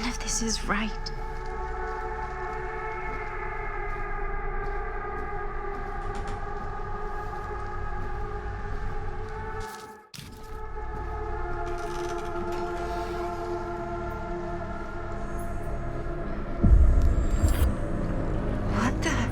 None of this is right. What the?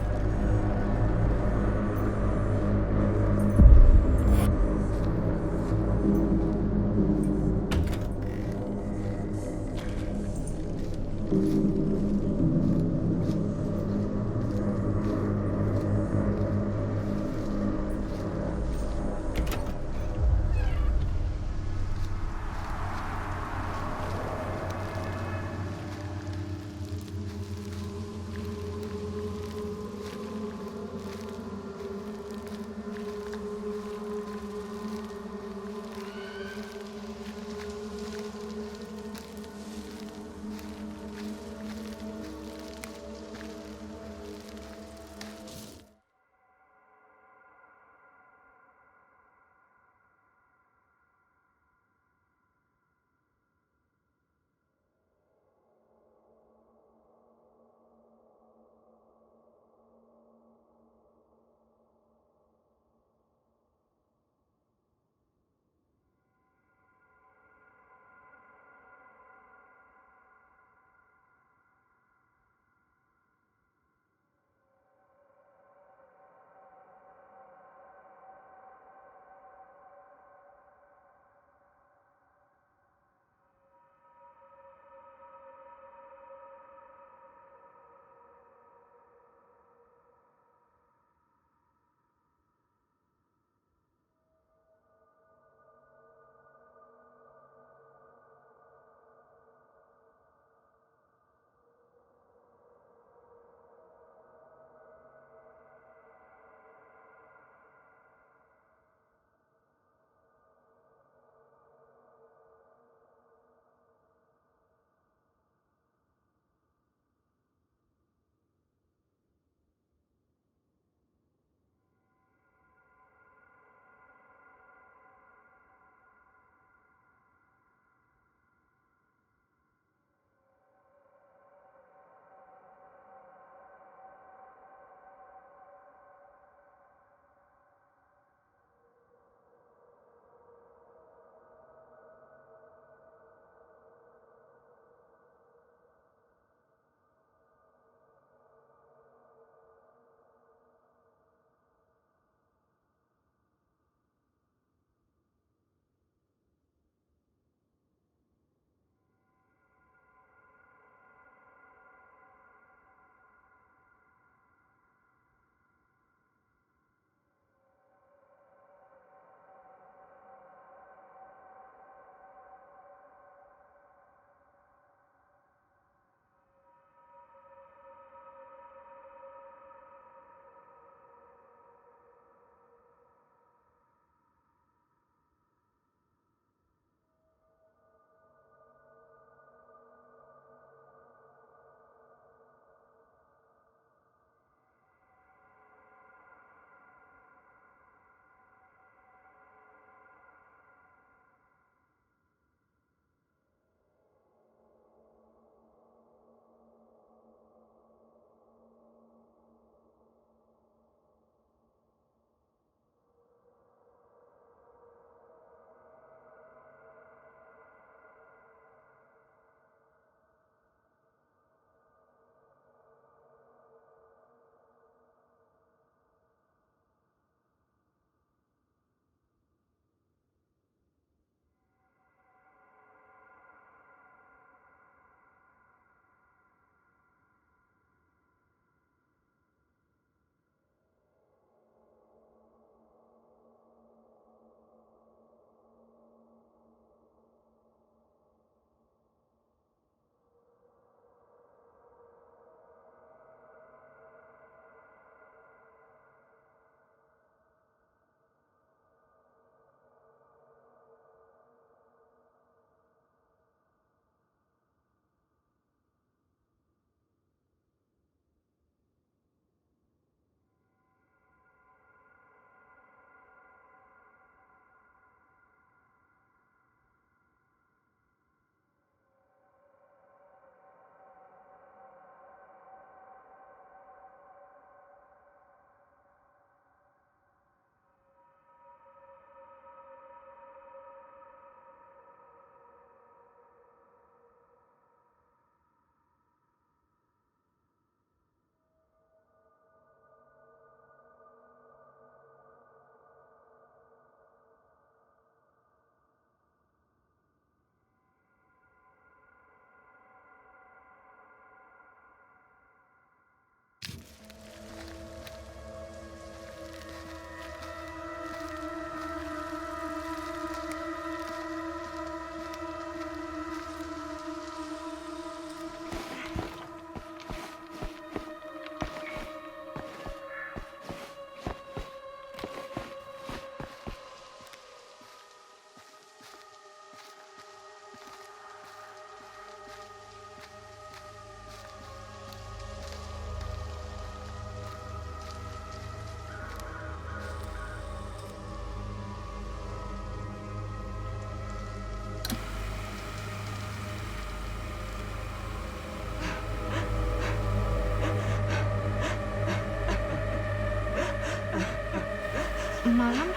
Mom?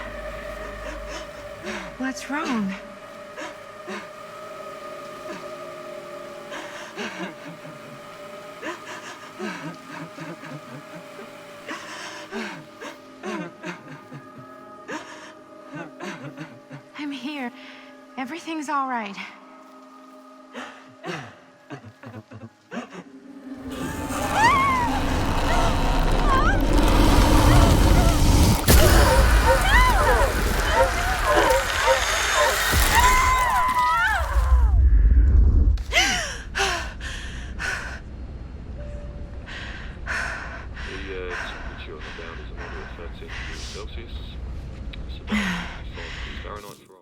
What's wrong? I'm here. Everything's all right. Temperature on the ground is a moderate 13 degrees Celsius. It's about 5 degrees Fahrenheit for all.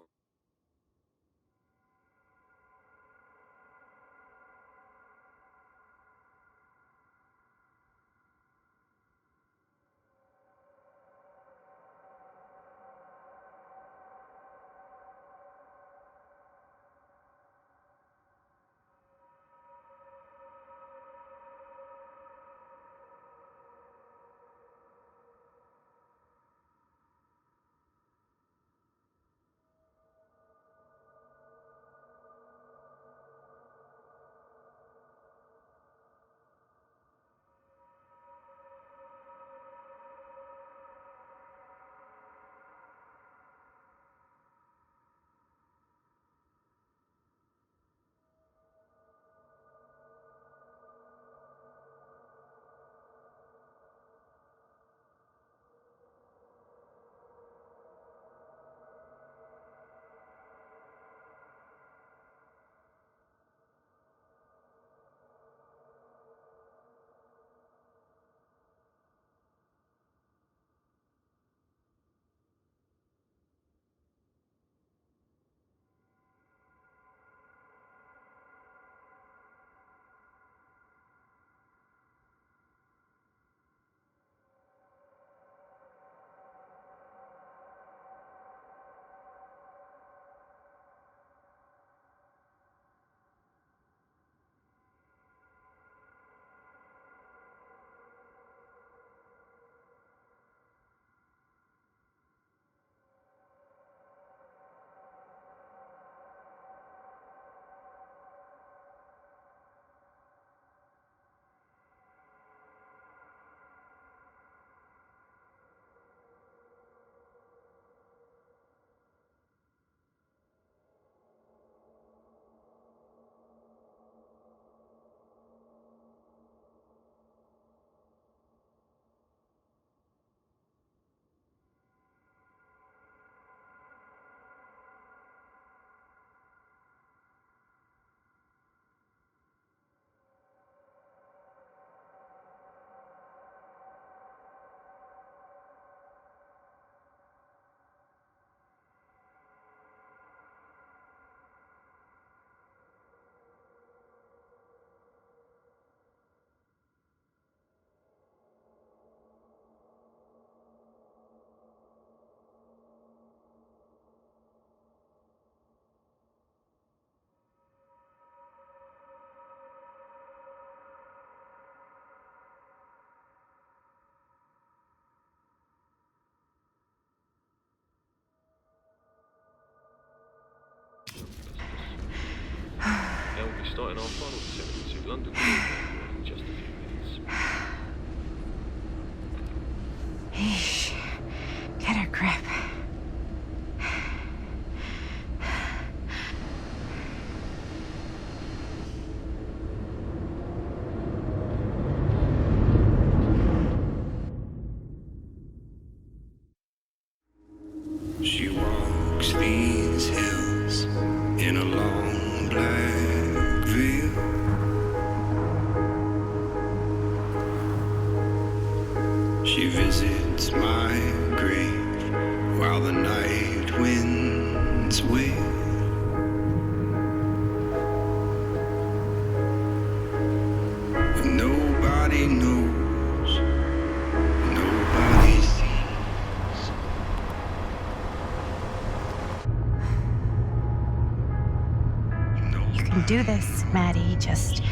Now we'll be starting our final descent to London in just a few minutes. Eesh. Get a grip. She walks these hills in a long black veil. She visits my grave while the night winds wail. But nobody knows, nobody sees. You can do this, Maddie. Just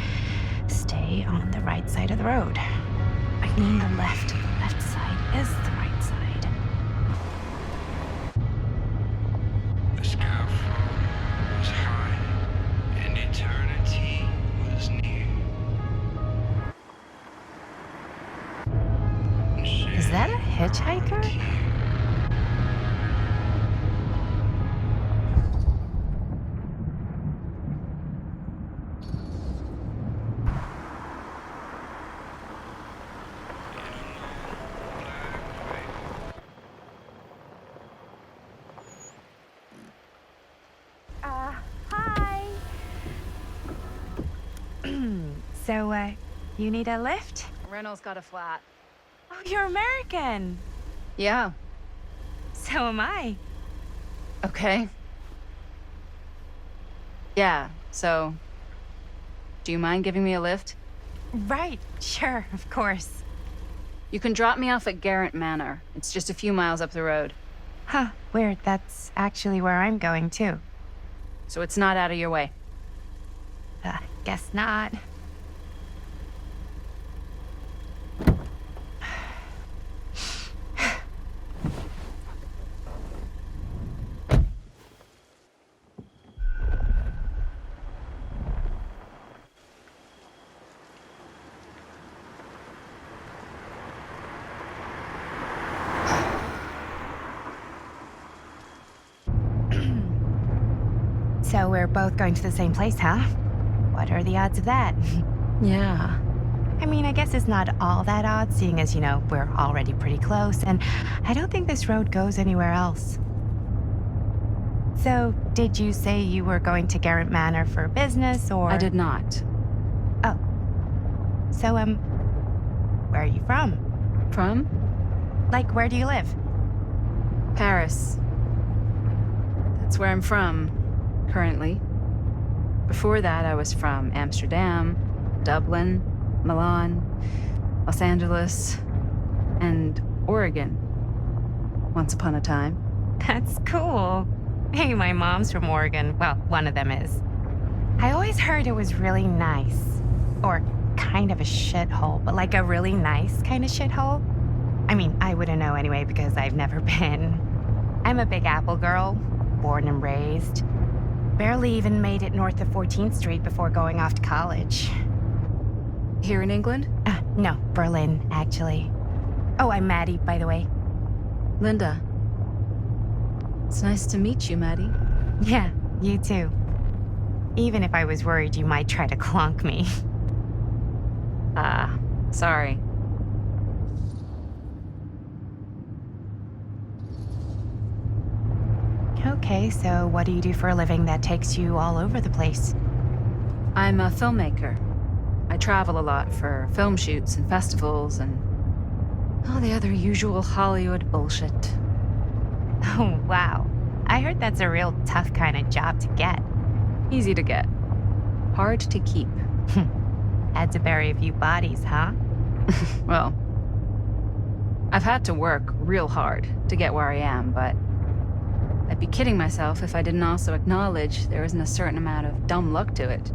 stay on the right side of the road. I mean the left. The left side is the right side. filmmaker? Hi. So, you need a lift? Reynolds got a flat. Oh, you're American. Yeah. So am I. Okay. Yeah, so... Do you mind giving me a lift? Right, sure, of course. You can drop me off at Garrett Manor. It's just a few miles up the road. Huh, weird. That's actually where I'm going, too. So it's not out of your way. Guess not. So we're both going to the same place, huh? What are the odds of that? Yeah. I mean, I guess it's not all that odd, seeing as, we're already pretty close, and I don't think this road goes anywhere else. So, did you say you were going to Garrett Manor for business, or...? I did not. Oh. So, where are you from? From? Like, where do you live? Paris. That's where I'm from, currently. Before that, I was from Amsterdam, Dublin, Milan, Los Angeles, and Oregon. Once upon a time. That's cool. Hey, my mom's from Oregon. Well, one of them is. I always heard it was really nice. Or kind of a shithole, but like a really nice kind of shithole. I mean, I wouldn't know anyway because I've never been. I'm a Big Apple girl, born and raised. Barely even made it north of 14th Street before going off to college. Here in England? No, Berlin, actually. Oh, I'm Maddie, by the way. Linda. It's nice to meet you, Maddie. Yeah, you too. Even if I was worried you might try to clonk me. Sorry. Okay, so what do you do for a living that takes you all over the place? I'm a filmmaker. I travel a lot for film shoots and festivals and all the other usual Hollywood bullshit. Oh, wow. I heard that's a real tough kind of job to get. Easy to get. Hard to keep. Had to bury a few bodies, huh? Well, I've had to work real hard to get where I am, but I'd be kidding myself if I didn't also acknowledge there isn't a certain amount of dumb luck to it.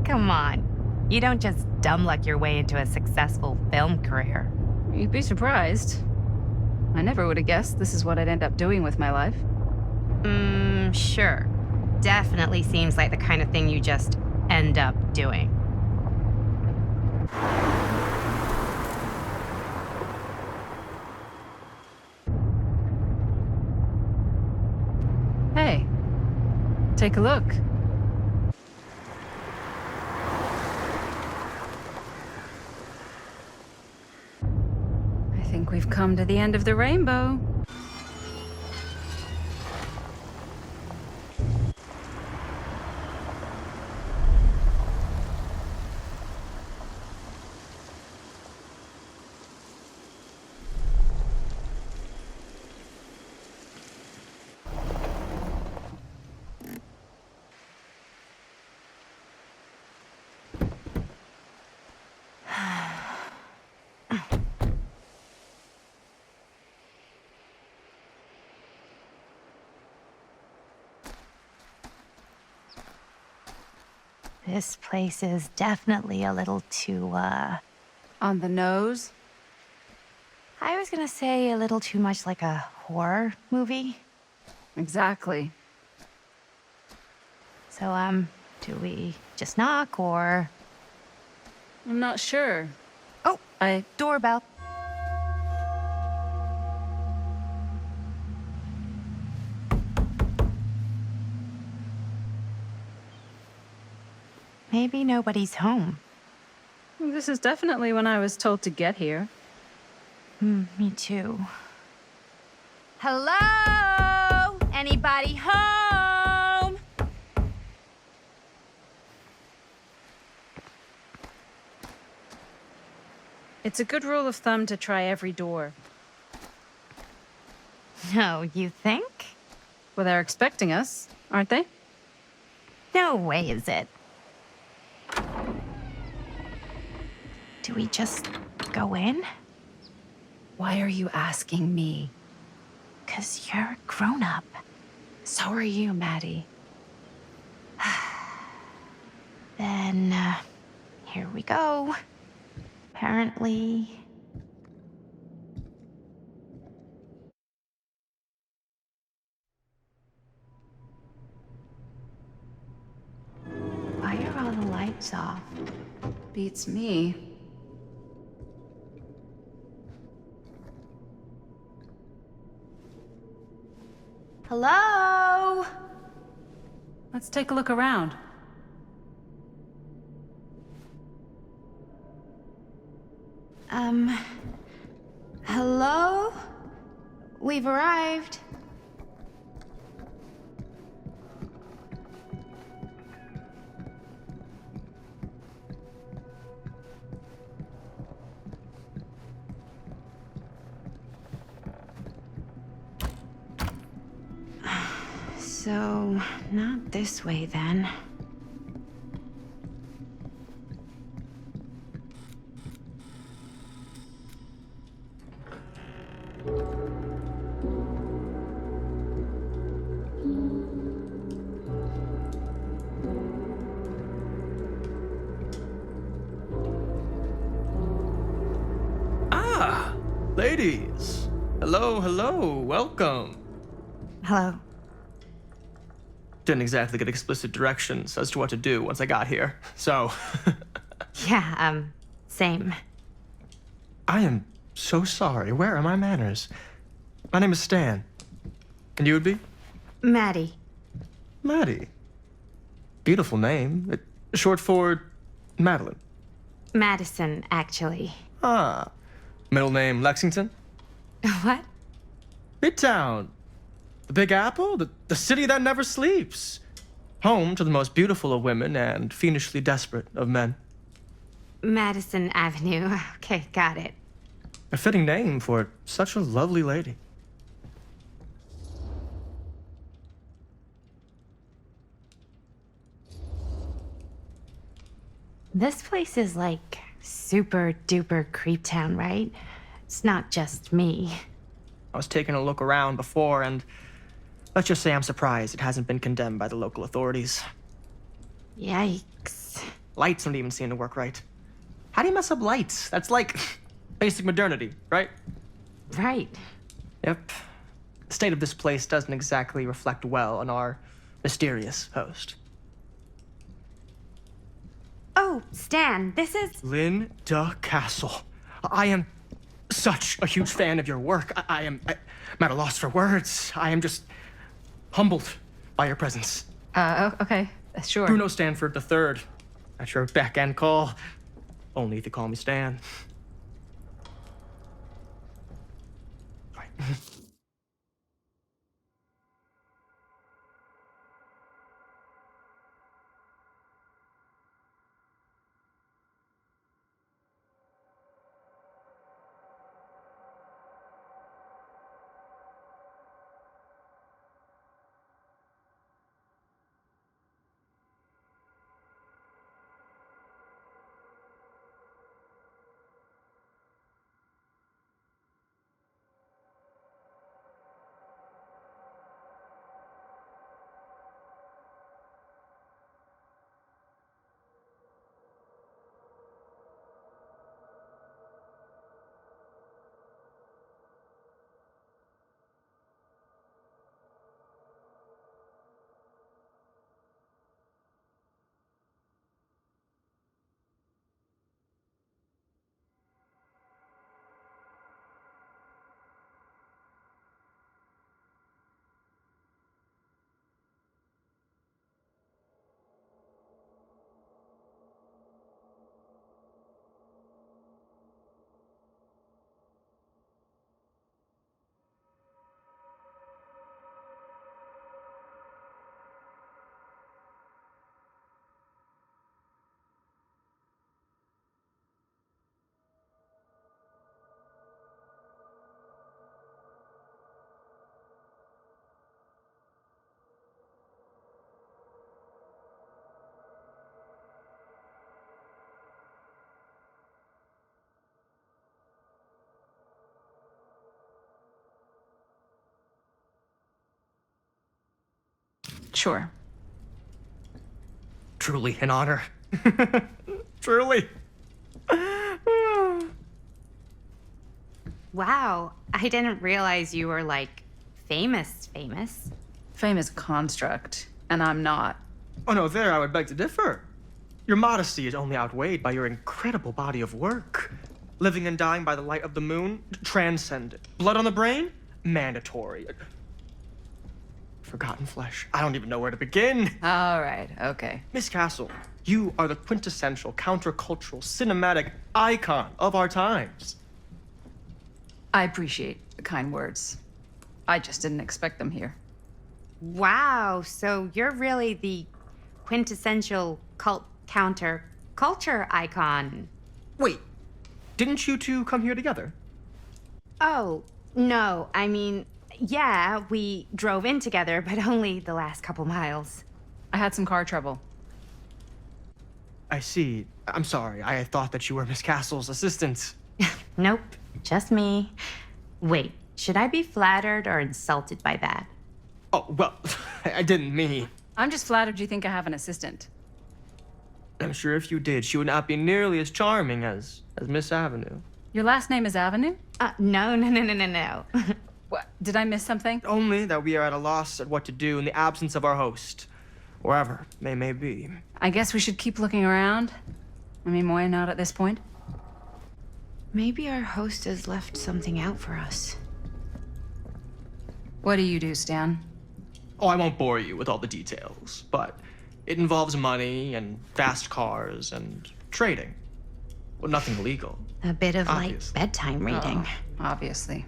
Come on. You don't just dumb luck your way into a successful film career. You'd be surprised. I never would have guessed this is what I'd end up doing with my life. Sure. Definitely seems like the kind of thing you just end up doing. Hey, take a look. I think we've come to the end of the rainbow. This place is definitely a little too, On the nose? I was gonna say a little too much like a horror movie. Exactly. So, do we just knock, or...? I'm not sure. Oh, doorbell. maybe nobody's home. This is definitely when I was told to get here. Me too. Hello? Anybody home? It's a good rule of thumb to try every door. No, you think? Well, they're expecting us, aren't they? No way is it. Do we just go in? Why are you asking me? 'Cause you're a grown-up. So are you, Maddie. Then, here we go. Apparently... Why are all the lights off? Beats me. Hello? Let's take a look around. Hello? We've arrived. So, not this way then. Ah, ladies. Hello, hello, welcome. Hello. Didn't exactly get explicit directions as to what to do once I got here, so. Yeah, same. I am so sorry. Where are my manners? My name is Stan. And you would be? Maddie. Maddie. Beautiful name. Short for Madeline. Madison, actually. Ah. Middle name Lexington? What? Midtown. The Big Apple? The city that never sleeps. Home to the most beautiful of women and fiendishly desperate of men. Madison Avenue. Okay, got it. A fitting name for such a lovely lady. This place is like super duper creep town, right? It's not just me. I was taking a look around before, and let's just say I'm surprised it hasn't been condemned by the local authorities. Yikes. Lights don't even seem to work right. How do you mess up lights? That's like basic modernity, right? Right. Yep. The state of this place doesn't exactly reflect well on our mysterious host. Oh, Stan, this is... Linda Castle. I am such a huge fan of your work. I'm at a loss for words. I am just humbled by your presence. Okay, sure. Bruno Stanford III, at your beck and call. Only if you call me Stan. Right. Sure. Truly an honor. Truly. Wow, I didn't realize you were like famous. Famous construct, and I'm not. Oh no, there I would beg to differ. Your modesty is only outweighed by your incredible body of work. Living and dying by the light of the moon, transcendent. Blood on the brain, mandatory. Forgotten flesh. I don't even know where to begin. All right, okay. Miss Castle, you are the quintessential countercultural cinematic icon of our times. I appreciate the kind words. I just didn't expect them here. Wow, so you're really the quintessential counter-culture icon. Wait, didn't you two come here together? Oh, no, I mean, yeah, we drove in together, but only the last couple miles. I had some car trouble. I see. I'm sorry. I thought that you were Miss Castle's assistant. Nope, just me. Wait, should I be flattered or insulted by that? Oh, well, I didn't mean. I'm just flattered you think I have an assistant. I'm sure if you did, she would not be nearly as charming as Miss Avenue. Your last name is Avenue? No. What? Did I miss something? Only that we are at a loss at what to do in the absence of our host, wherever they may be. I guess we should keep looking around. I mean, why not at this point? Maybe our host has left something out for us. What do you do, Stan? Oh, I won't bore you with all the details, but it involves money and fast cars and trading. Well, nothing illegal. A bit of light Obviously. bedtime reading. Oh, obviously.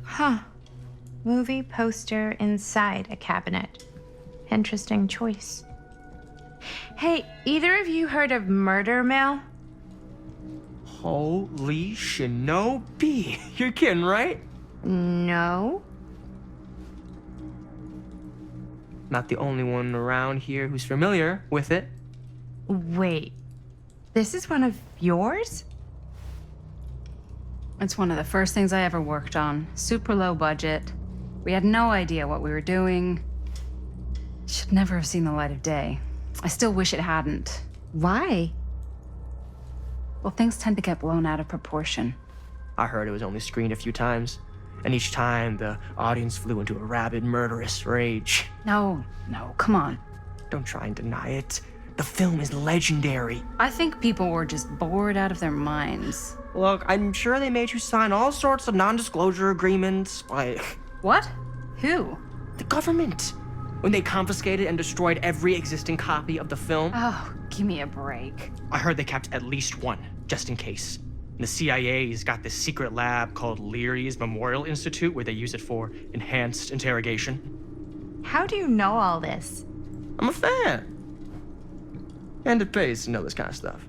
Huh. Movie poster inside a cabinet. Interesting choice. Hey, either of you heard of Murder Mill? Holy shinobi. You're kidding, right? No. Not the only one around here who's familiar with it. Wait. This is one of yours? It's one of the first things I ever worked on. Super low budget. We had no idea what we were doing. Should never have seen the light of day. I still wish it hadn't. Why? Well, things tend to get blown out of proportion. I heard it was only screened a few times, and each time the audience flew into a rabid, murderous rage. No, come on. Don't try and deny it. The film is legendary. I think people were just bored out of their minds. Look, I'm sure they made you sign all sorts of non-disclosure agreements, like What? Who? the government, when they confiscated and destroyed every existing copy of the film. Oh, give me a break. I heard they kept at least one, just in case. And the CIA's got this secret lab called Leary's Memorial Institute where they use it for enhanced interrogation. How do you know all this? I'm a fan. And it pays to know this kind of stuff.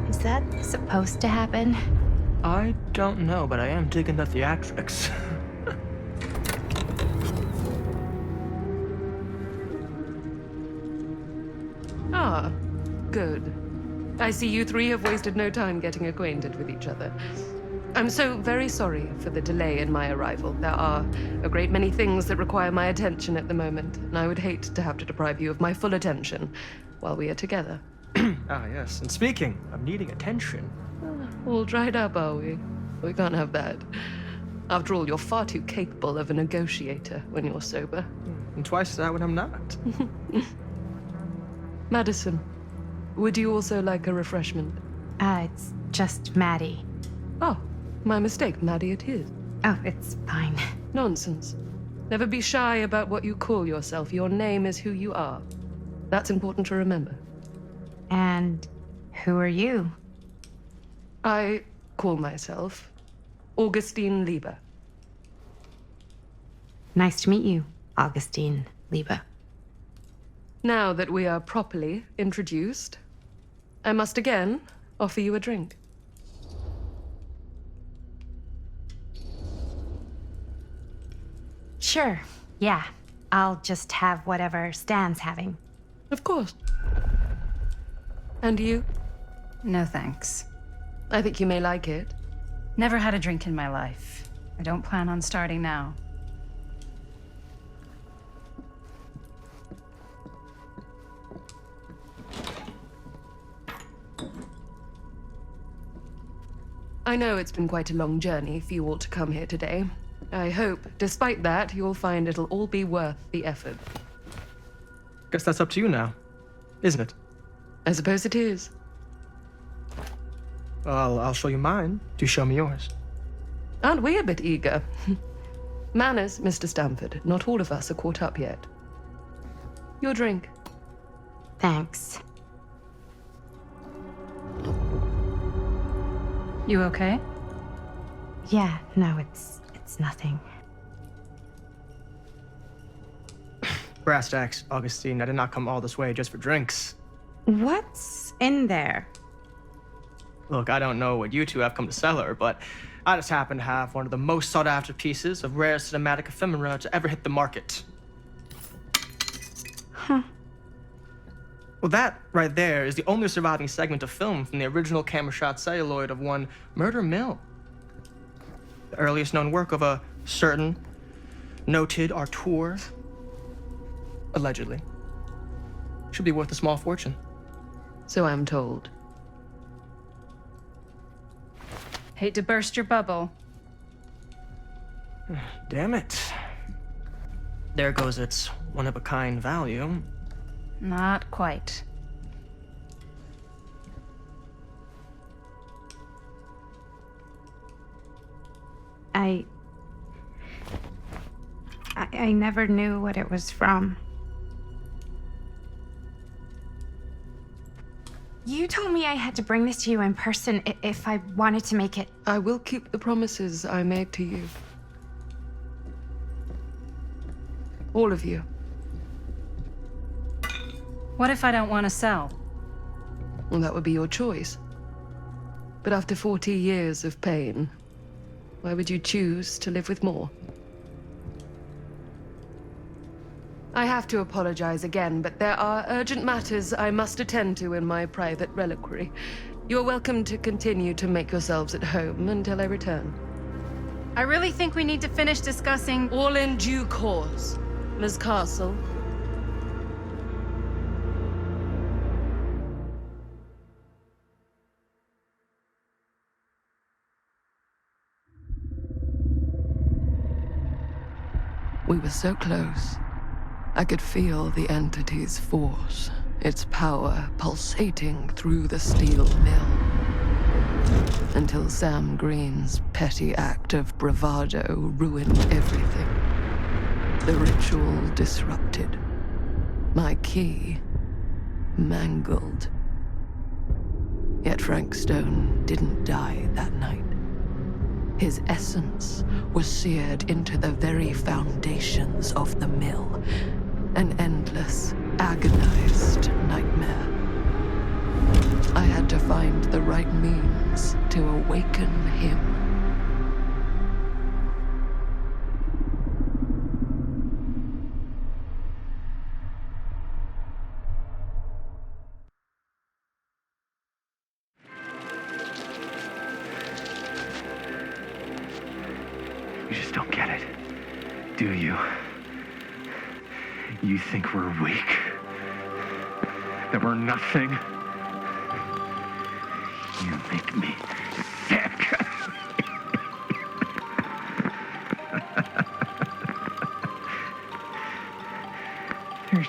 Is that supposed to happen? I don't know, but I am digging the theatrics. Ah, good. I see you three have wasted no time getting acquainted with each other. I'm so very sorry for the delay in my arrival. There are a great many things that require my attention at the moment, and I would hate to have to deprive you of my full attention while we are together. Ah, yes. And speaking of needing attention, All dried up, are we? We can't have that. After all, you're far too capable of a negotiator when you're sober. And twice that when I'm not. Madison, would you also like a refreshment? It's just Maddie. Oh, my mistake. Maddie it is. Oh, it's fine. Nonsense. Never be shy about what you call yourself. Your name is who you are. That's important to remember. And who are you? I call myself Augustine Lieber. Nice to meet you, Augustine Lieber. Now that we are properly introduced, I must again offer you a drink. Sure, yeah. I'll just have whatever Stan's having. Of course. And you? No thanks. I think you may like it. Never had a drink in my life. I don't plan on starting now. I know it's been quite a long journey for you all to come here today. I hope, despite that, you'll find it'll all be worth the effort. Guess that's up to you now, isn't it? I suppose it is. Well, I'll show you mine. Do show me yours. Aren't we a bit eager? Manners, Mr. Stamford. Not all of us are caught up yet. Your drink. Thanks. You okay? Yeah, no, it's nothing. Brass tacks, Augustine. I did not come all this way just for drinks. What's in there? Look, I don't know what you two have come to cellar, but I just happen to have one of the most sought-after pieces of rare cinematic ephemera to ever hit the market. Huh. Well, that right there is the only surviving segment of film from the original camera shot celluloid of one Murder Mill. The earliest known work of a certain noted auteur, allegedly. Should be worth a small fortune. So I'm told. Hate to burst your bubble. Damn it. There goes its one-of-a-kind value. Not quite. I never knew what it was from. You told me I had to bring this to you in person if I wanted to make it. I will keep the promises I made to you. All of you. What if I don't want to sell? Well, that would be your choice. But after 40 years of pain, why would you choose to live with more? I have to apologize again, but there are urgent matters I must attend to in my private reliquary. You're welcome to continue to make yourselves at home until I return. I really think we need to finish discussing. All in due course, Ms. Castle. We were so close. I could feel the entity's force, its power pulsating through the steel mill. Until Sam Green's petty act of bravado ruined everything. The ritual disrupted. My key mangled. Yet Frank Stone didn't die that night. His essence was seared into the very foundations of the mill. An endless, agonized nightmare. I had to find the right means to awaken him. You just don't get it, do you? You think we're weak? That we're nothing? You make me sick.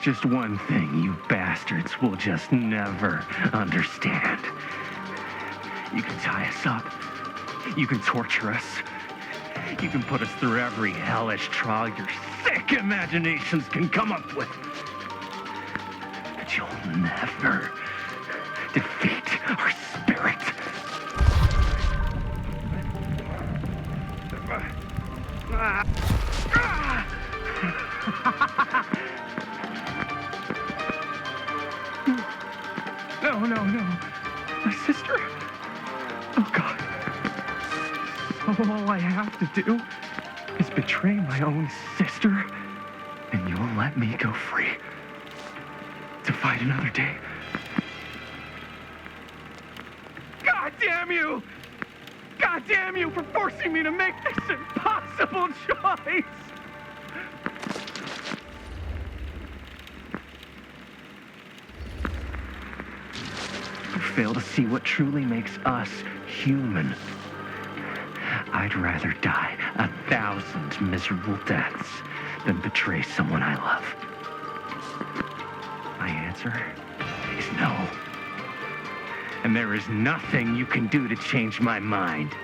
just one thing you bastards will just never understand. You can tie us up. You can torture us. You can put us through every hellish trial your sick imaginations can come up with. But you'll never defeat our spirit. No. My sister? Oh, God. So all I have to do is betray my own sister, and you'll let me go free to fight another day. God damn you! God damn you for forcing me to make this impossible choice! You fail to see what truly makes us human. I'd rather die 1,000 miserable deaths than betray someone I love. My answer is no. And there is nothing you can do to change my mind.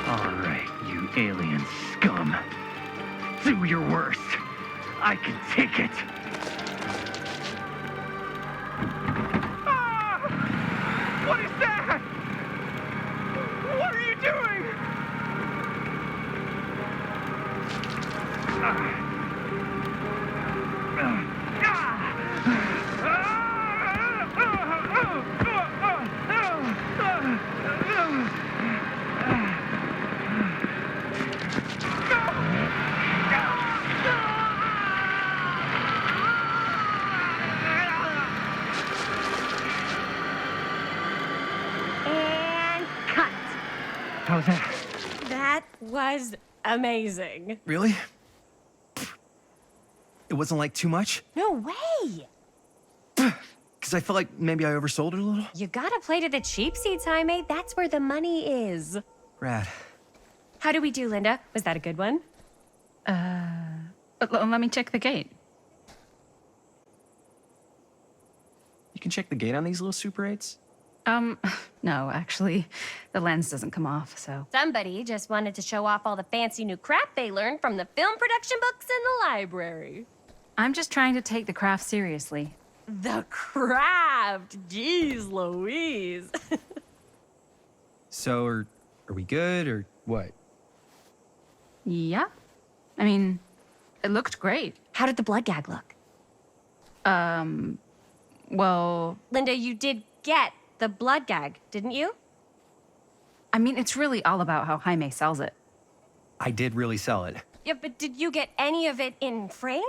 All right, you alien scum. Do your worst. I can take it. Ah! What is that? What are you doing? And cut. How's that? That was amazing. Really? It wasn't like too much? No way. Because I felt like maybe I oversold it a little? You gotta play to the cheap seats, Jaime. That's where the money is. Rad. How do we do, Linda? Was that a good one? Let me check the gate. You can check the gate on these little Super 8s? No, actually, the lens doesn't come off, so. Somebody just wanted to show off all the fancy new crap they learned from the film production books in the library. I'm just trying to take the craft seriously. The craft! Jeez Louise. So, are we good, or what? Yeah. I mean, it looked great. How did the blood gag look? Well, Linda, you did get the blood gag, didn't you? I mean, it's really all about how Jaime sells it. I did really sell it. Yeah, but did you get any of it in frame?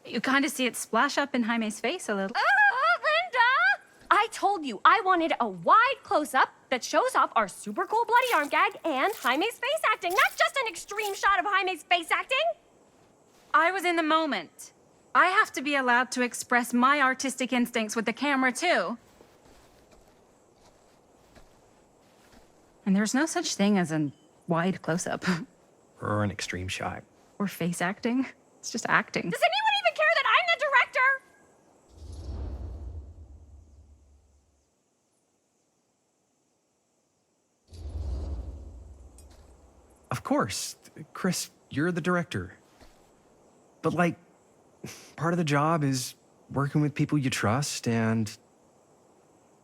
You kind of see it splash up in Jaime's face a little. Linda! I told you I wanted a wide close-up that shows off our super cool bloody arm gag and Jaime's face acting, not just an extreme shot of Jaime's face acting. I was in the moment. I have to be allowed to express my artistic instincts with the camera, too. And there's no such thing as a wide close-up. Or an extreme shot. Or face acting. It's just acting. Does anyone even care that I'm the director? Of course. Chris, you're the director. But, like, part of the job is working with people you trust, and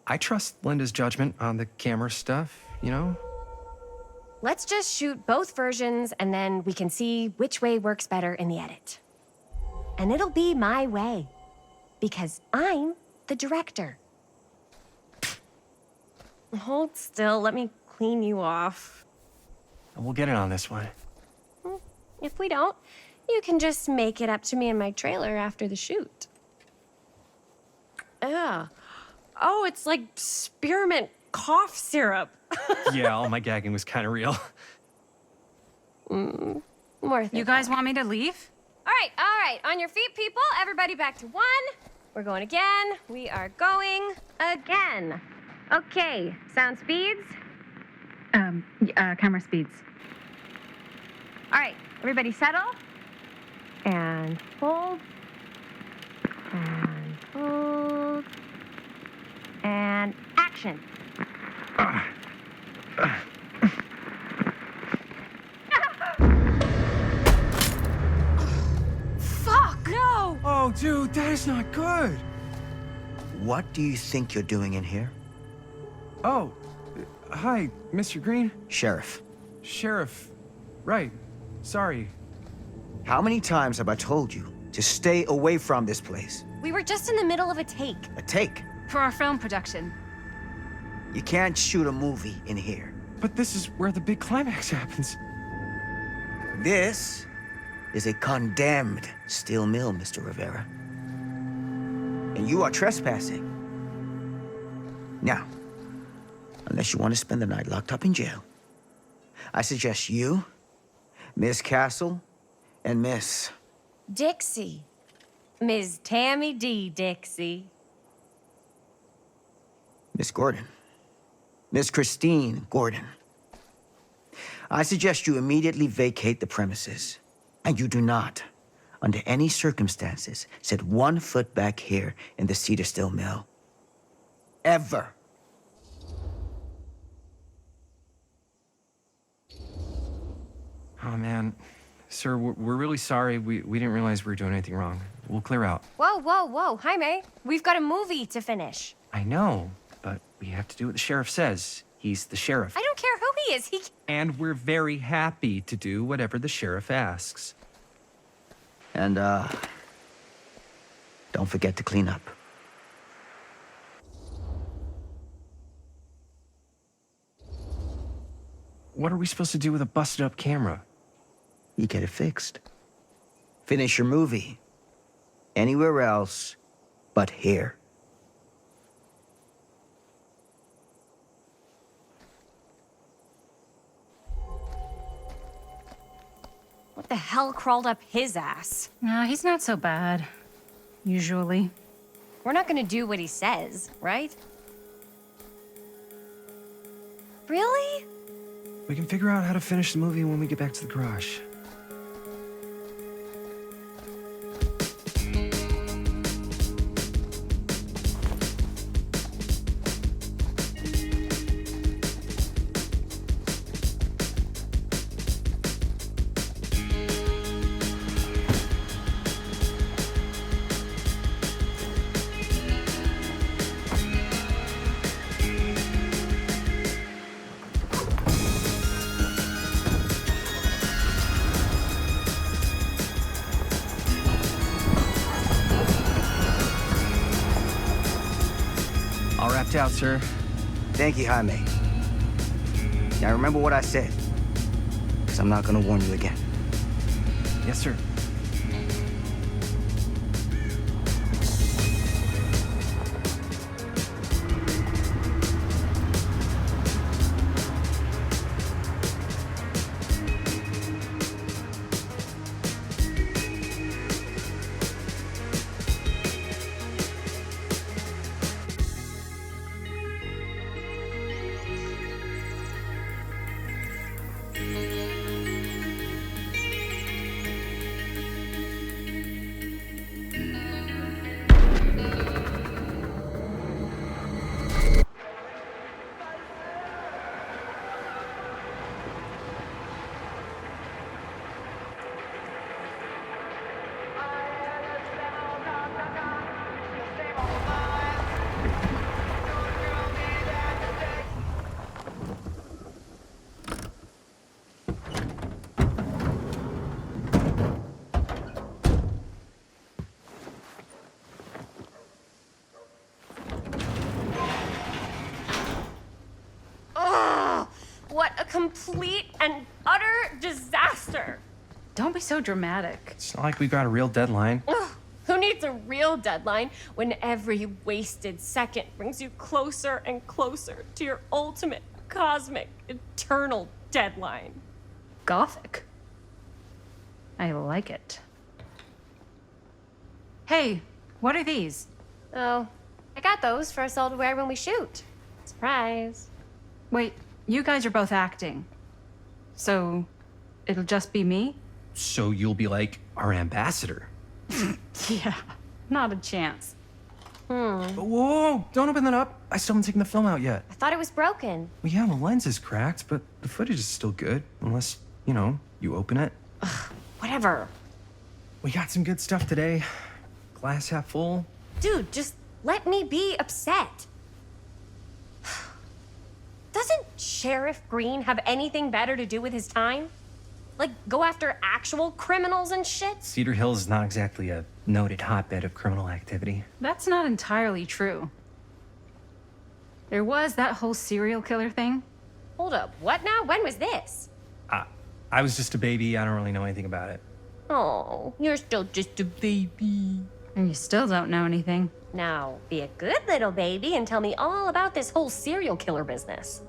I trust Linda's judgment on the camera stuff, you know? Let's just shoot both versions and then we can see which way works better in the edit. And it'll be my way. Because I'm the director. Hold still, let me clean you off. And we'll get it on this one. If we don't, you can just make it up to me in my trailer after the shoot. Yeah. Oh, it's like spearmint cough syrup. Yeah, all my gagging was kind of real. Worth it. You guys want me to leave? All right. On your feet, people. Everybody back to 1. We're going again. We are going again. Okay, sound speeds. Camera speeds. All right, everybody settle. And hold. And hold. And action. Fuck! No! Oh, dude, that is not good. What do you think you're doing in here? Oh, hi, Mr. Green. Sheriff, Sheriff. Right. Sorry. how many times have I told you to stay away from this place? We were just in the middle of a take. A take. For our film production. You can't shoot a movie in here. But this is where the big climax happens. This is a condemned steel mill, Mr. Rivera. And you are trespassing. Now, unless you want to spend the night locked up in jail, I suggest you, Miss Castle, and Miss... Dixie. Ms. Tammy D. Dixie. Miss Gordon. Miss Christine Gordon. I suggest you immediately vacate the premises, and you do not, under any circumstances, set 1 foot back here in the Cedar Still Mill. Ever. Oh, man. Sir, we're really sorry. We didn't realize we were doing anything wrong. We'll clear out. Whoa, whoa, whoa. Jaime, we've got a movie to finish. I know, but we have to do what the sheriff says. He's the sheriff. I don't care who he is. And we're very happy to do whatever the sheriff asks. And, don't forget to clean up. What are we supposed to do with a busted up camera? You get it fixed. Finish your movie. Anywhere else but here. What the hell crawled up his ass? Nah, he's not so bad. Usually. We're not gonna do what he says, right? Really? We can figure out how to finish the movie when we get back to the garage. All wrapped out, sir. Thank you, Jaime. Now remember what I said, because I'm not gonna warn you again. Yes, sir. What a complete and utter disaster! Don't be so dramatic. It's not like we got a real deadline. Ugh, who needs a real deadline when every wasted second brings you closer and closer to your ultimate, cosmic, eternal deadline? Gothic. I like it. Hey, what are these? Oh, I got those for us all to wear when we shoot. Surprise. Wait, you guys are both acting. So, it'll just be me? So you'll be like our ambassador. Yeah. Not a chance. Whoa, whoa, don't open that up. I still haven't taken the film out yet. I thought it was broken. Well, yeah, the lens is cracked, but the footage is still good. Unless, you open it. Whatever. We got some good stuff today. Glass half full. Dude, just let me be upset. Doesn't Sheriff Green have anything better to do with his time? Like, go after actual criminals and shit? Cedar Hills is not exactly a noted hotbed of criminal activity. That's not entirely true. There was that whole serial killer thing. Hold up, what now? When was this? I was just a baby. I don't really know anything about it. Oh, you're still just a baby. And you still don't know anything. Now, be a good little baby and tell me all about this whole serial killer business.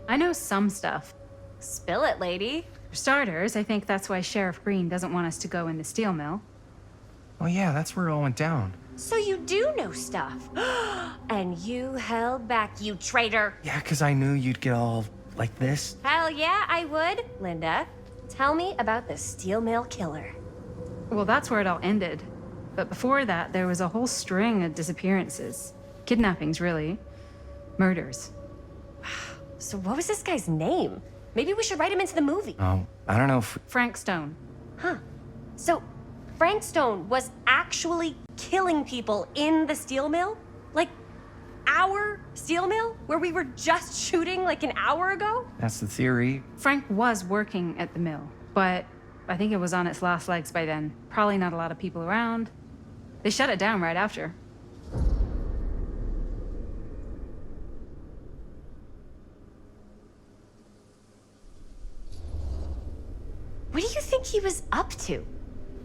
I know some stuff. Spill it, lady. For starters, I think that's why Sheriff Green doesn't want us to go in the steel mill. Oh yeah, that's where it all went down. So you do know stuff. And you held back, you traitor. Yeah, because I knew you'd get all like this. Hell yeah, I would. Linda, tell me about the steel mill killer. Well, that's where it all ended. But before that, there was a whole string of disappearances. Kidnappings, really. Murders. So what was this guy's name? Maybe we should write him into the movie. Oh, I don't know if... Frank Stone. Huh. So Frank Stone was actually killing people in the steel mill? Like, our steel mill? Where we were just shooting like an hour ago? That's the theory. Frank was working at the mill, but I think it was on its last legs by then. Probably not a lot of people around. They shut it down right after. What do you think he was up to?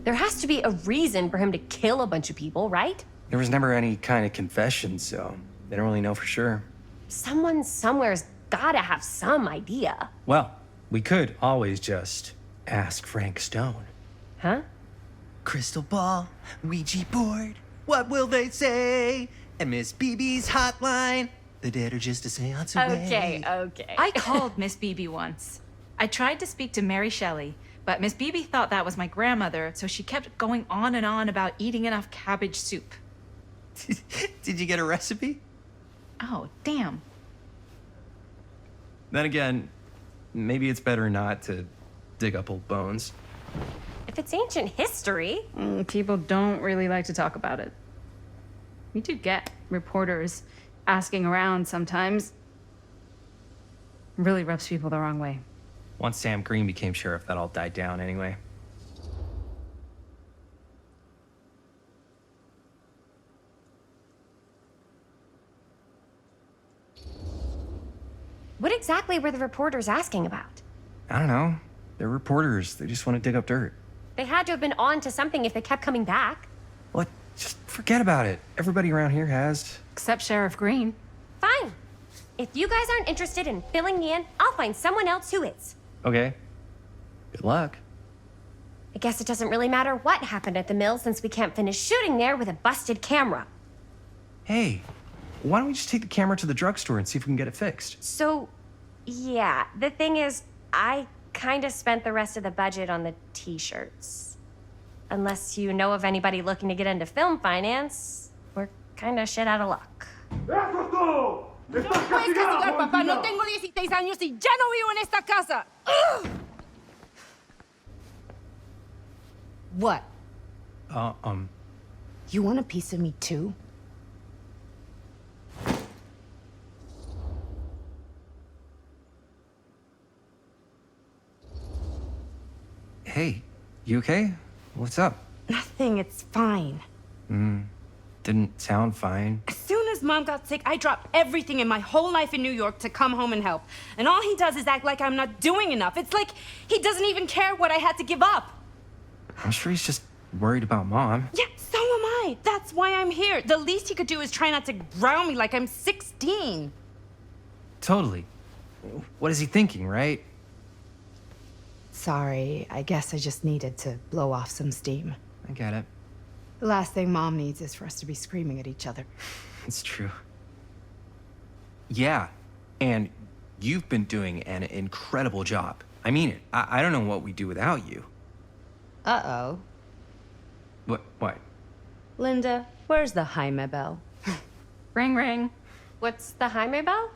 There has to be a reason for him to kill a bunch of people, right? There was never any kind of confession, so they don't really know for sure. Someone somewhere's gotta have some idea. Well, we could always just ask Frank Stone. Huh? Crystal ball, Ouija board, what will they say? And Miss BB's hotline, the dead are just a seance away. Okay. I called Miss Beebe once. I tried to speak to Mary Shelley, but Miss Beebe thought that was my grandmother, so she kept going on and on about eating enough cabbage soup. Did you get a recipe? Oh, damn. Then again, maybe it's better not to dig up old bones. If it's ancient history. People don't really like to talk about it. We do get reporters asking around sometimes. It really rubs people the wrong way. Once Sam Green became sheriff, that all died down anyway. What exactly were the reporters asking about? I don't know. They're reporters. They just want to dig up dirt. They had to have been on to something if they kept coming back. What? Just forget about it. Everybody around here has. Except Sheriff Green. Fine. If you guys aren't interested in filling me in, I'll find someone else who is. Okay. Good luck. I guess it doesn't really matter what happened at the mill since we can't finish shooting there with a busted camera. Hey, why don't we just take the camera to the drugstore and see if we can get it fixed? So, yeah, the thing is, I kind of spent the rest of the budget on the t-shirts. Unless you know of anybody looking to get into film finance, we're kind of shit out of luck. Puedes castigar, papá. No tengo 16 años y ya no vivo en esta casa. Ugh! What? You want a piece of me too? Hey, you okay? What's up? Nothing, it's fine. Didn't sound fine. As soon as Mom got sick, I dropped everything in my whole life in New York to come home and help. And all he does is act like I'm not doing enough. It's like he doesn't even care what I had to give up. I'm sure he's just worried about Mom. Yeah, so am I. That's why I'm here. The least he could do is try not to ground me like I'm 16. Totally. What is he thinking, right? Sorry, I guess I just needed to blow off some steam. I get it. The last thing Mom needs is for us to be screaming at each other. It's true. Yeah, and you've been doing an incredible job. I mean it. I don't know what we'd do without you. Uh-oh. What? Linda, where's the Jaime bell? Ring, ring. What's the Jaime bell?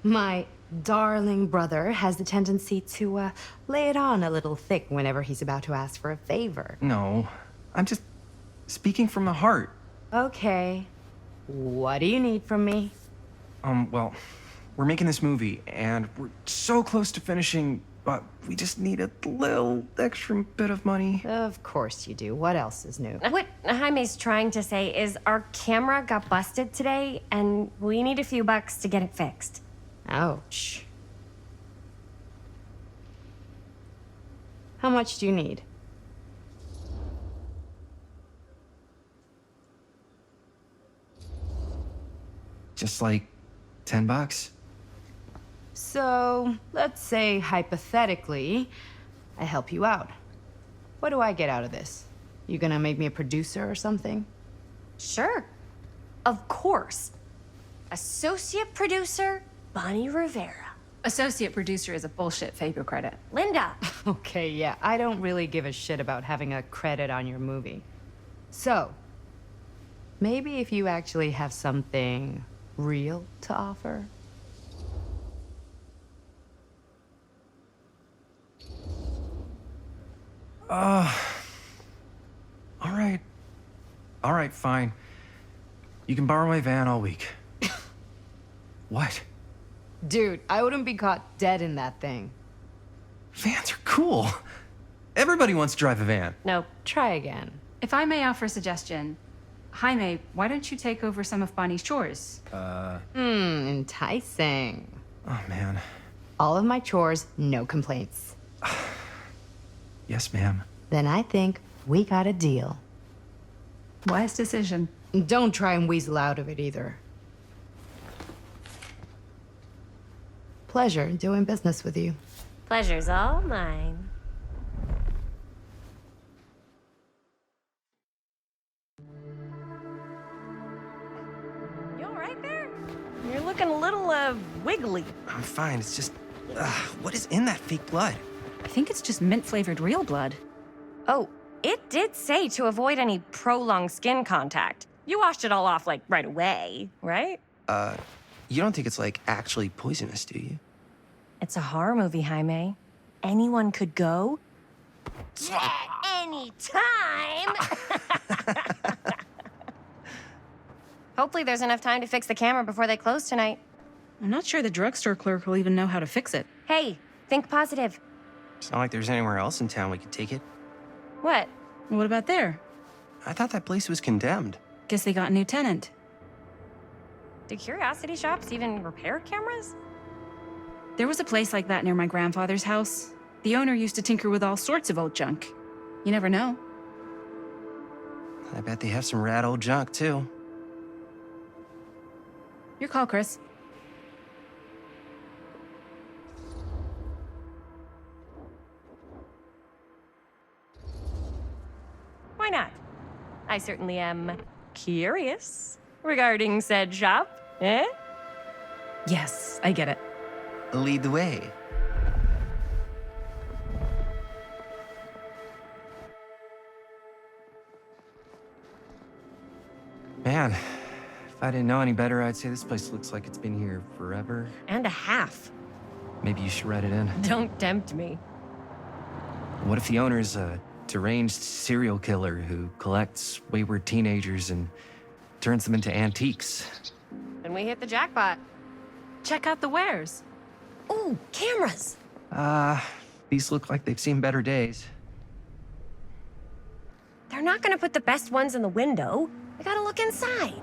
My darling brother has the tendency to lay it on a little thick whenever he's about to ask for a favor. No, I'm just speaking from the heart. Okay. What do you need from me? Well, we're making this movie, and we're so close to finishing, but we just need a little extra bit of money. Of course you do. What else is new? What Jaime's trying to say is our camera got busted today, and we need a few bucks to get it fixed. Ouch. How much do you need? Just like $10. So, let's say hypothetically, I help you out. What do I get out of this? You gonna make me a producer or something? Sure. Of course. Associate producer, Bonnie Rivera. Associate producer is a bullshit FAPO credit. Linda. Okay, yeah, I don't really give a shit about having a credit on your movie. So, maybe if you actually have something real to offer? All right, fine. You can borrow my van all week. What? Dude, I wouldn't be caught dead in that thing. Vans are cool. Everybody wants to drive a van. No. Try again. If I may offer a suggestion, Jaime, why don't you take over some of Bonnie's chores? Enticing. Oh, man. All of my chores, no complaints. Yes, ma'am. Then I think we got a deal. Wise decision. Don't try and weasel out of it either. Pleasure doing business with you. Pleasure's all mine. You all right there? You're looking a little, wiggly. I'm fine. It's just, what is in that fake blood? I think it's just mint-flavored real blood. Oh, it did say to avoid any prolonged skin contact. You washed it all off, like, right away, right? You don't think it's, like, actually poisonous, do you? It's a horror movie, Jaime. Anyone could go. Yeah, anytime! Hopefully there's enough time to fix the camera before they close tonight. I'm not sure the drugstore clerk will even know how to fix it. Hey, think positive. It's not like there's anywhere else in town we could take it. What? What about there? I thought that place was condemned. Guess they got a new tenant. Do curiosity shops even repair cameras? There was a place like that near my grandfather's house. The owner used to tinker with all sorts of old junk. You never know. I bet they have some rad old junk, too. Your call, Chris. Why not? I certainly am curious regarding said shop, eh? Yes, I get it. Lead the way. Man, if I didn't know any better, I'd say this place looks like it's been here forever. And a half. Maybe you should write it in. Don't tempt me. What if the owner's a deranged serial killer who collects wayward teenagers and turns them into antiques? Then we hit the jackpot. Check out the wares. Ooh, cameras! These look like they've seen better days. They're not gonna put the best ones in the window. I gotta look inside.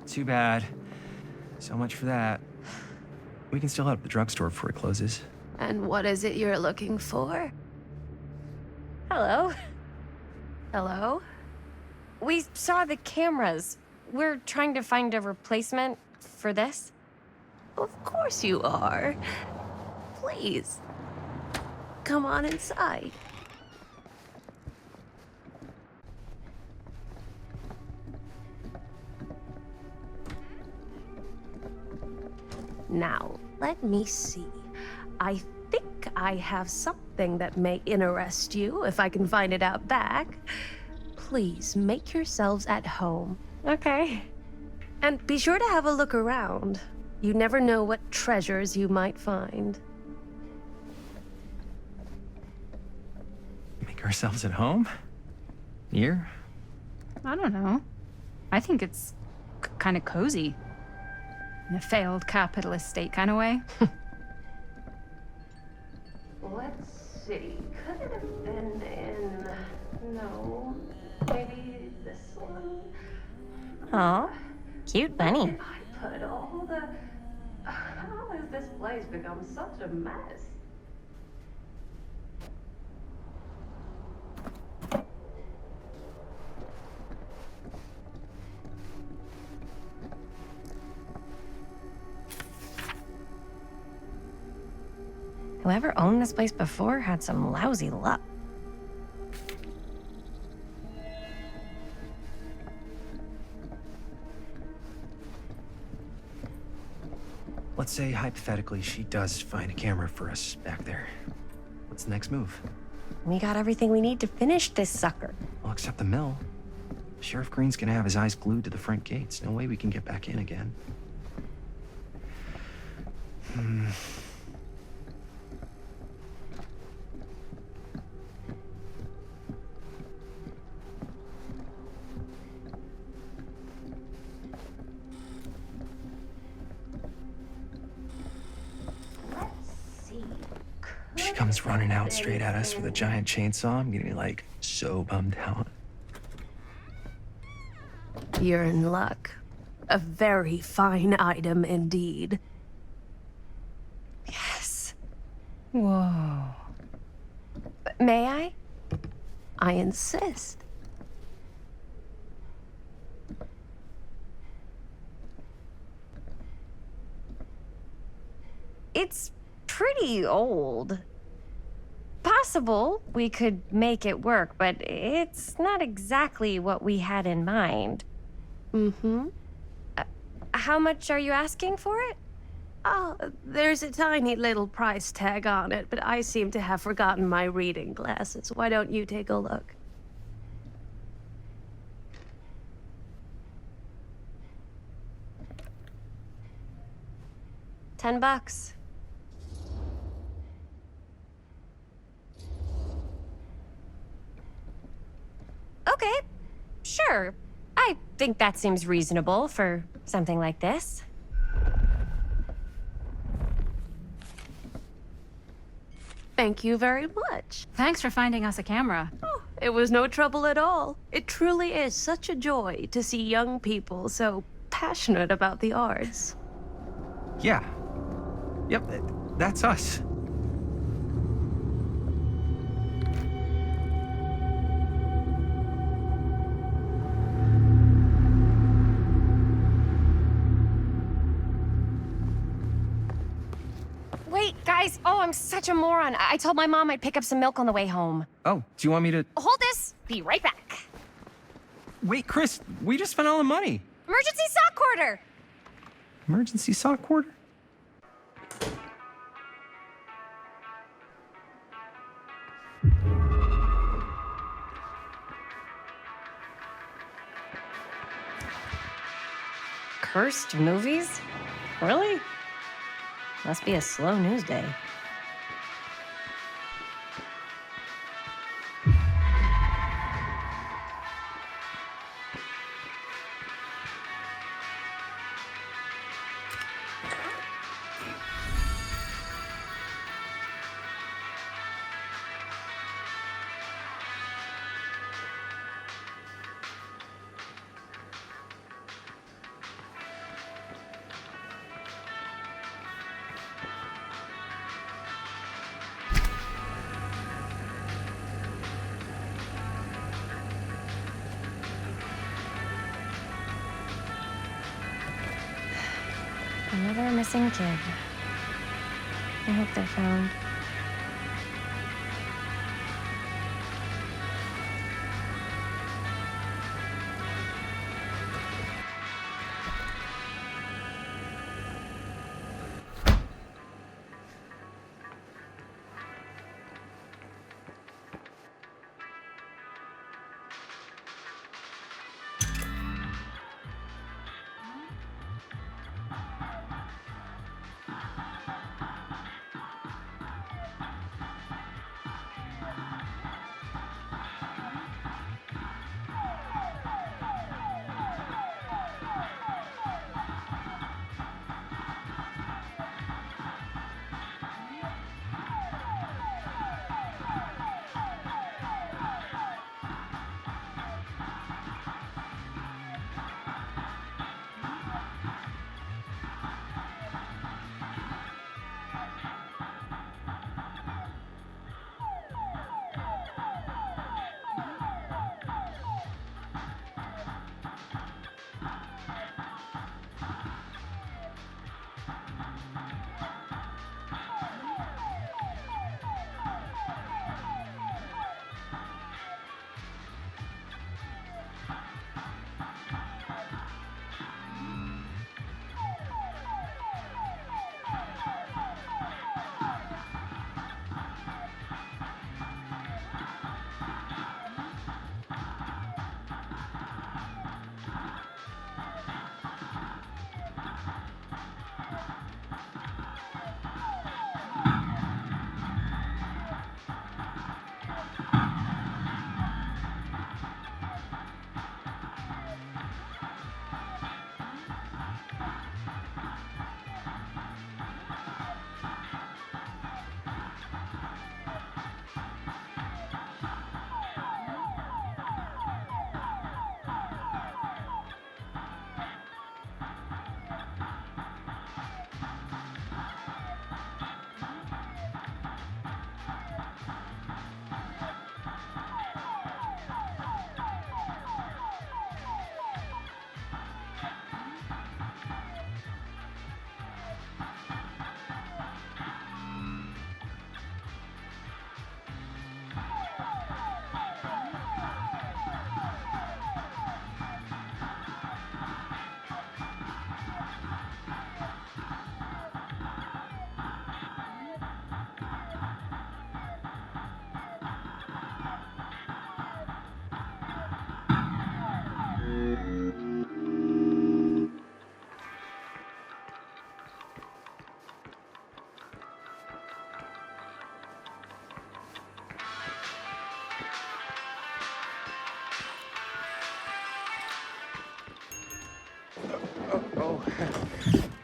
Too bad. So much for that. We can still head up the drugstore before it closes. And what is it you're looking for? Hello. Hello? We saw the cameras. We're trying to find a replacement for this. Of course you are. Please. Come on inside. Now, let me see. I think I have something that may interest you if I can find it out back. Please make yourselves at home. Okay. And be sure to have a look around. You never know what treasures you might find. Make ourselves at home? Here? I don't know. I think it's kind of cozy. In a failed capitalist state kind of way. Let's see. Could it have been in... No. Maybe this one? Aw, cute bunny. I put all the... How has this place become such a mess? Whoever owned this place before had some lousy luck. Let's say, hypothetically, she does find a camera for us back there. What's the next move? We got everything we need to finish this sucker. Well, except the mill. Sheriff Green's gonna have his eyes glued to the front gates. No way we can get back in again. She comes running out straight at us with a giant chainsaw. I'm gonna be like so bummed out. You're in luck. A very fine item indeed. Yes. Whoa. May I? I insist. It's pretty old. Possible we could make it work, but it's not exactly what we had in mind. Mm-hmm. How much are you asking for it? Oh, there's a tiny little price tag on it, but I seem to have forgotten my reading glasses. Why don't you take a look? $10. Okay, sure. I think that seems reasonable for something like this. Thank you very much. Thanks for finding us a camera. Oh, it was no trouble at all. It truly is such a joy to see young people so passionate about the arts. Yeah. Yep, that's us. Wait, guys. Oh, I'm such a moron. I told my mom I'd pick up some milk on the way home. Oh, do you want me to... Hold this. Be right back. Wait, Chris, we just spent all the money. Emergency sock order. Emergency sock order? Cursed movies? Really? Must be a slow news day. Another missing kid. I hope they're found.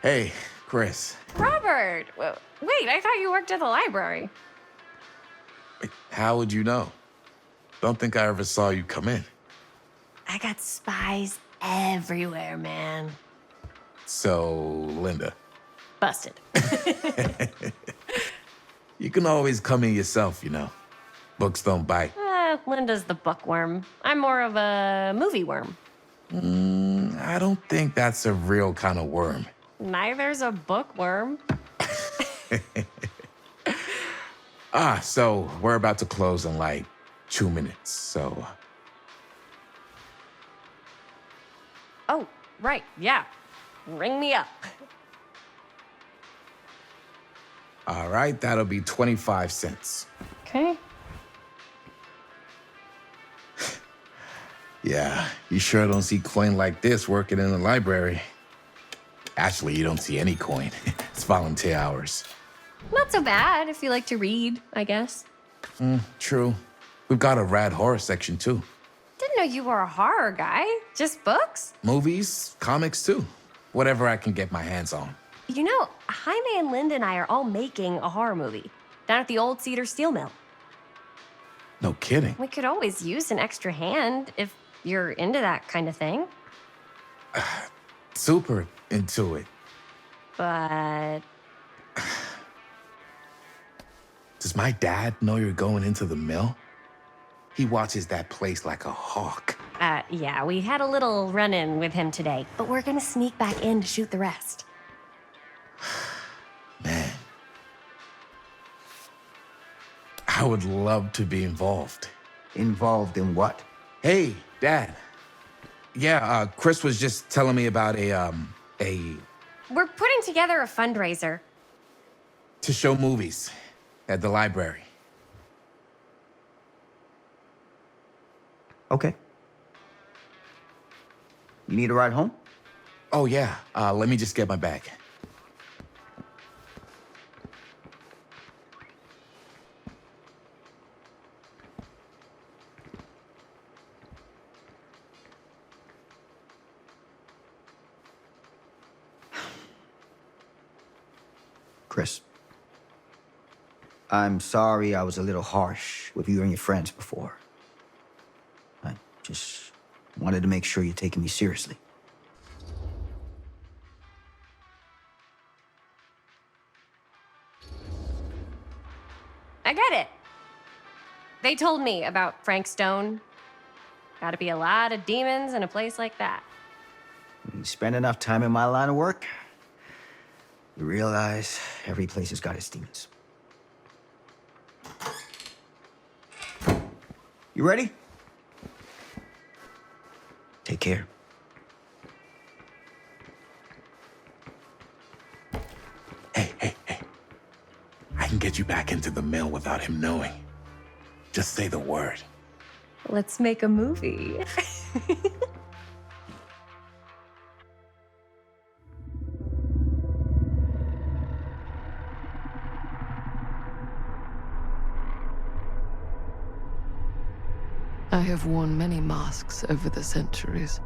Hey, Chris. Robert! Wait, I thought you worked at the library. How would you know? Don't think I ever saw you come in. I got spies everywhere, man. So, Linda. Busted. You can always come in yourself, you know. Books don't bite. Linda's the bookworm. I'm more of a movie worm. I don't think that's a real kind of worm. Neither's a bookworm. So we're about to close in like 2 minutes, so... Oh, right, yeah. Ring me up. All right, that'll be 25 cents. Okay. Yeah, you sure don't see coin like this working in the library. Actually, you don't see any coin. It's volunteer hours. Not so bad if you like to read, I guess. True. We've got a rad horror section, too. Didn't know you were a horror guy. Just books? Movies, comics, too. Whatever I can get my hands on. You know, Jaime and Linda and I are all making a horror movie down at the old Cedar Steel Mill. No kidding. We could always use an extra hand if you're into that kind of thing. Super into it. But Does my dad know you're going into the mill? He watches that place like a hawk. yeah, we had a little run-in with him today, but we're gonna sneak back in to shoot the rest. Man. I would love to be involved. Involved in what? Hey, Dad. Yeah, Chris was just telling me about a... We're putting together a fundraiser. to show movies at the library. Okay. You need a ride home? Oh, yeah. Let me just get my bag. Chris. I'm sorry I was a little harsh with you and your friends before. I just wanted to make sure you're taking me seriously. I get it. They told me about Frank Stone. Gotta be a lot of demons in a place like that. When you spend enough time in my line of work, you realize every place has got its demons. You ready? Take care. Hey. I can get you back into the mill without him knowing. Just say the word. Let's make a movie. I have worn many masks over the centuries.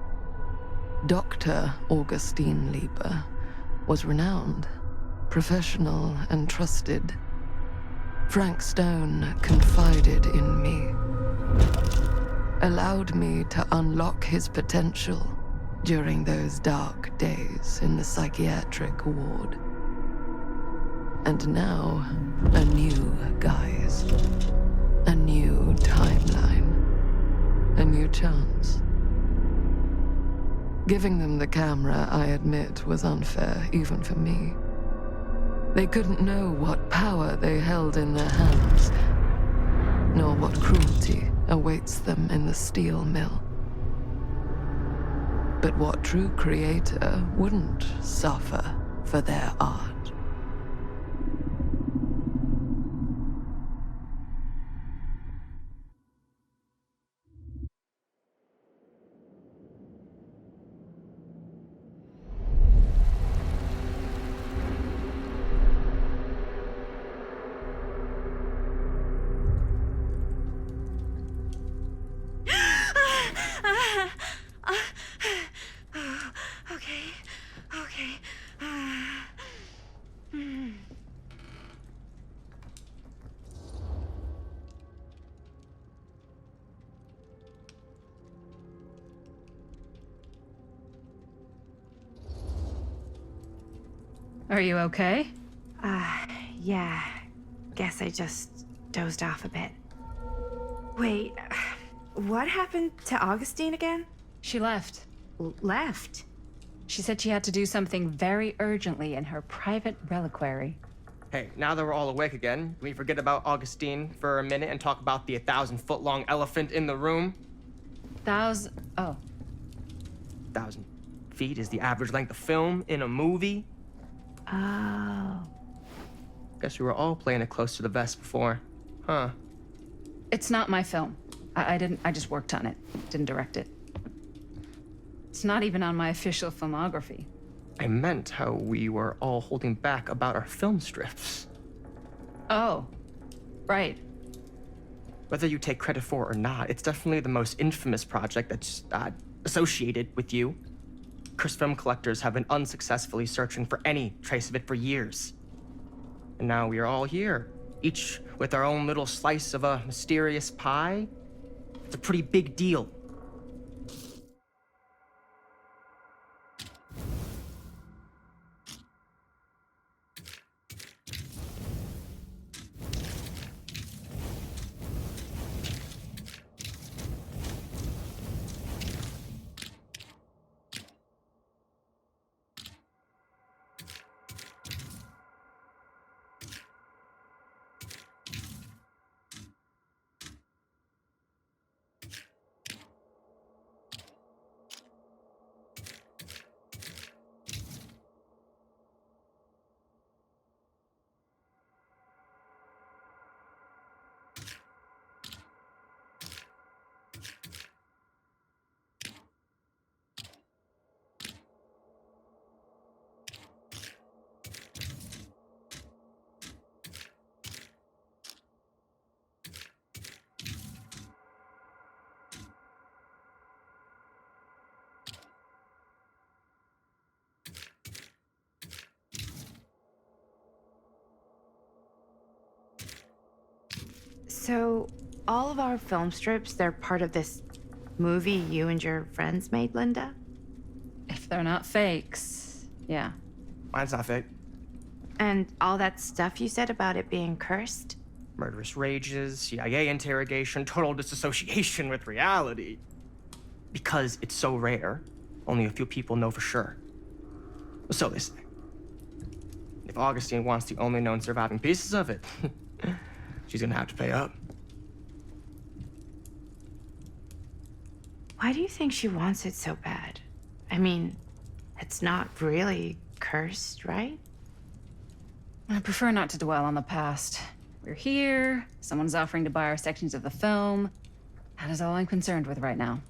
Dr. Augustine Lieber was renowned, professional, and trusted. Frank Stone confided in me, allowed me to unlock his potential during those dark days in the psychiatric ward. And now, a new guise, a new timeline. A new chance. Giving them the camera, I admit, was unfair, even for me. They couldn't know what power they held in their hands, nor what cruelty awaits them in the steel mill. But what true creator wouldn't suffer for their art? Okay. Are you okay? Yeah. Guess I just dozed off a bit. Wait, what happened to Augustine again? She left. Left? She said she had to do something very urgently in her private reliquary. Hey, now that we're all awake again, can we forget about Augustine for a minute and talk about the 1,000-foot-long elephant in the room? Oh. 1,000 feet is the average length of film in a movie. Oh. Guess we were all playing it close to the vest before, huh? It's not my film. I just worked on it. Didn't direct it. It's not even on my official filmography. I meant how we were all holding back about our film strips. Oh, right. Whether you take credit for it or not, it's definitely the most infamous project that's associated with you. Cursed film collectors have been unsuccessfully searching for any trace of it for years. And now we are all here, each with our own little slice of a mysterious pie. It's a pretty big deal. So, all of our film strips, they're part of this movie you and your friends made, Linda? If they're not fakes, yeah. Mine's not fake. And all that stuff you said about it being cursed? Murderous rages, CIA interrogation, total disassociation with reality. Because it's so rare, only a few people know for sure. So they say. If Augustine wants the only known surviving pieces of it, she's gonna have to pay up. Why do you think she wants it so bad? I mean, it's not really cursed, right? I prefer not to dwell on the past. We're here, someone's offering to buy our sections of the film. That is all I'm concerned with right now.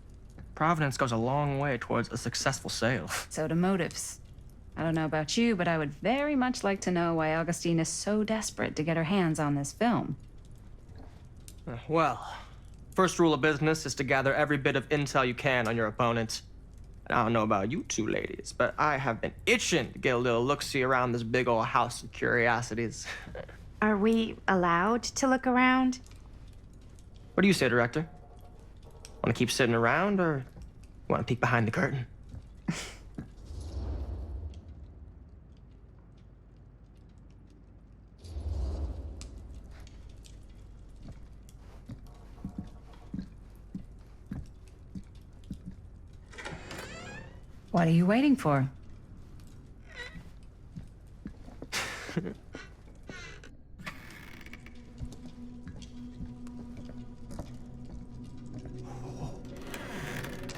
Providence goes a long way towards a successful sale. So do motives. I don't know about you, but I would very much like to know why Augustine is so desperate to get her hands on this film. Well, first rule of business is to gather every bit of intel you can on your opponent. And I don't know about you two ladies, but I have been itching to get a little look-see around this big old house of curiosities. Are we allowed to look around? What do you say, Director? Want to keep sitting around, or want to peek behind the curtain? What are you waiting for?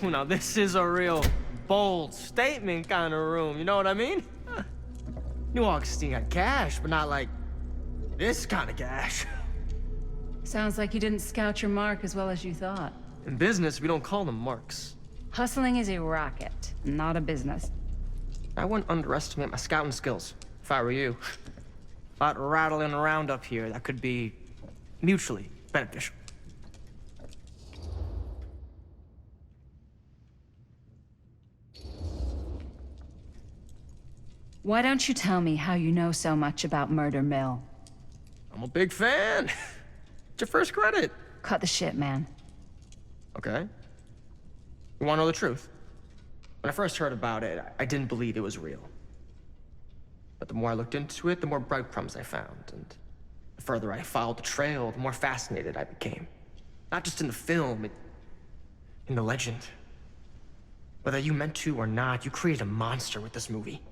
Now, this is a real bold statement kind of room, you know what I mean? New Augustine got cash, but not like this kind of cash. Sounds like you didn't scout your mark as well as you thought. In business, we don't call them marks. Hustling is a racket, not a business. I wouldn't underestimate my scouting skills, if I were you. A lot rattling around up here that could be mutually beneficial. Why don't you tell me how you know so much about Murder Mill? I'm a big fan. It's your first credit. Cut the shit, man. Okay. You want to know the truth? When I first heard about it, I didn't believe it was real. But the more I looked into it, the more breadcrumbs I found, and the further I followed the trail, the more fascinated I became. Not just in the film, in the legend. Whether you meant to or not, you created a monster with this movie.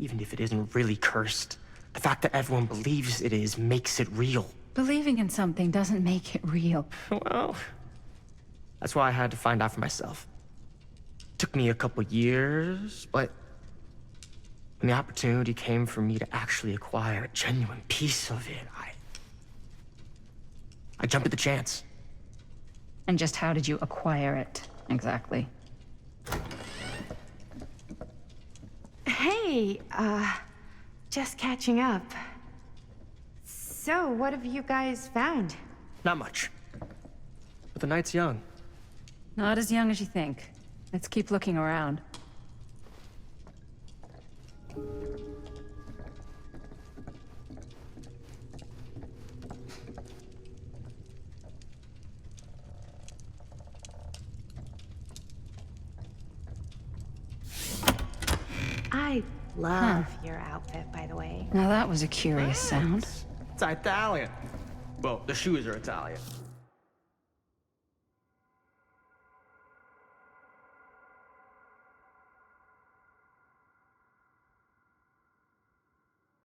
Even if it isn't really cursed, the fact that everyone believes it is makes it real. Believing in something doesn't make it real. Well, that's why I had to find out for myself. Took me a couple years, but when the opportunity came for me to actually acquire a genuine piece of it, I jumped at the chance. And just how did you acquire it, exactly? Hey, just catching up. So, what have you guys found? Not much. But the night's young. Not as young as you think. Let's keep looking around. I love your outfit, by the way. Now that was a curious sound. It's Italian. Well, the shoes are Italian.